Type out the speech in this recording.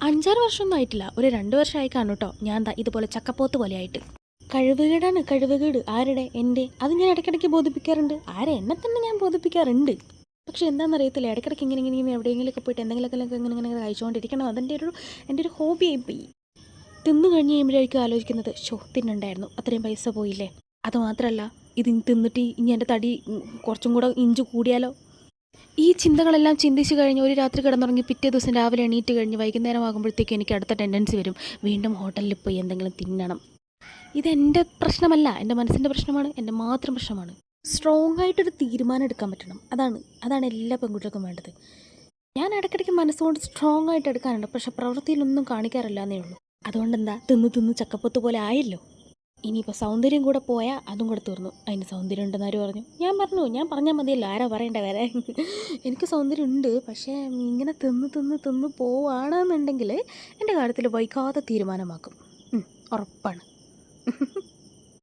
5-6 വർഷമൊന്നും ആയിട്ടില്ല, ഒരു 2 വർഷമായി കാണും കേട്ടോ. ഞാൻ ദാ ഇതുപോലെ ചക്കപ്പോത്ത് പോലെ ആയിട്ട്. കഴിവുകേടാണ്, കഴിവുകേട്. ആരുടെ? എൻ്റെ. അത് ഞാൻ ഇടയ്ക്കിടയ്ക്ക് ബോധിപ്പിക്കാറുണ്ട്. എന്നെ തന്നെ ഞാൻ ബോധിപ്പിക്കാറുണ്ട്. പക്ഷെ എന്താണെന്നറിയത്തില്ല, ഇടയ്ക്കിടയ്ക്ക് ഇങ്ങനെ ഇങ്ങനെ ഇങ്ങനെ എവിടെയെങ്കിലുമൊക്കെ പോയിട്ട് എന്തെങ്കിലുമൊക്കെ ഇങ്ങനെ ഇങ്ങനെ കഴിച്ചുകൊണ്ടിരിക്കണം. എൻ്റെ ഒരു ഹോബിയായി പോയി. തിന്നു കഴിഞ്ഞ് കഴിയുമ്പോഴായിരിക്കും ആലോചിക്കുന്നത്, തിന്നുണ്ടായിരുന്നു, അത്രയും പൈസ പോയില്ലേ. അതുമാത്രമല്ല, ഇത് തിന്നിട്ട് ഇനി എൻ്റെ തടി കുറച്ചും കൂടെ ഇഞ്ച് കൂടിയാലോ. ഈ ചിന്തകളെല്ലാം ചിന്തിച്ച് കഴിഞ്ഞ് ഒരു രാത്രി കിടന്നുറങ്ങി പിറ്റേ ദിവസം രാവിലെ എണീറ്റ് കഴിഞ്ഞ് വൈകുന്നേരം ആകുമ്പോഴത്തേക്കും എനിക്ക് അടുത്ത ടെൻഡൻസി വരും, വീണ്ടും ഹോട്ടലിൽ പോയി എന്തെങ്കിലും തിന്നണം. ഇതെൻ്റെ പ്രശ്നമല്ല, എൻ്റെ മനസ്സിൻ്റെ പ്രശ്നമാണ്, എൻ്റെ മാത്രം പ്രശ്നമാണ്. സ്ട്രോങ് ആയിട്ടൊരു തീരുമാനം എടുക്കാൻ പറ്റണം. അതാണ് എല്ലാ പെൺകുട്ടികൾക്കും വേണ്ടത്. ഞാൻ ഇടയ്ക്കിടയ്ക്ക് മനസ്സുകൊണ്ട് സ്ട്രോങ് ആയിട്ട് എടുക്കാറുണ്ട്, പക്ഷെ പ്രവൃത്തിയിലൊന്നും കാണിക്കാറില്ല എന്നേ ഉള്ളൂ. അതുകൊണ്ടെന്താ, തിന്ന് ചക്കപ്പൊത്ത് പോലെ ആയല്ലോ. ഇനിയിപ്പോൾ സൗന്ദര്യം കൂടെ പോയാൽ അതും കൂടെ തീർന്നു. അതിന് സൗന്ദര്യം ഉണ്ടെന്ന് ആര് പറഞ്ഞു? ഞാൻ പറഞ്ഞാൽ മതിയല്ലോ, ആരാ പറയണ്ടേ വേറെ. എനിക്ക് സൗന്ദര്യം ഉണ്ട്, പക്ഷേ ഇങ്ങനെ തിന്ന് പോവുകയാണെന്നുണ്ടെങ്കിൽ എൻ്റെ കാര്യത്തിൽ വൈകാതെ തീരുമാനമാക്കും. ഉറപ്പാണ്.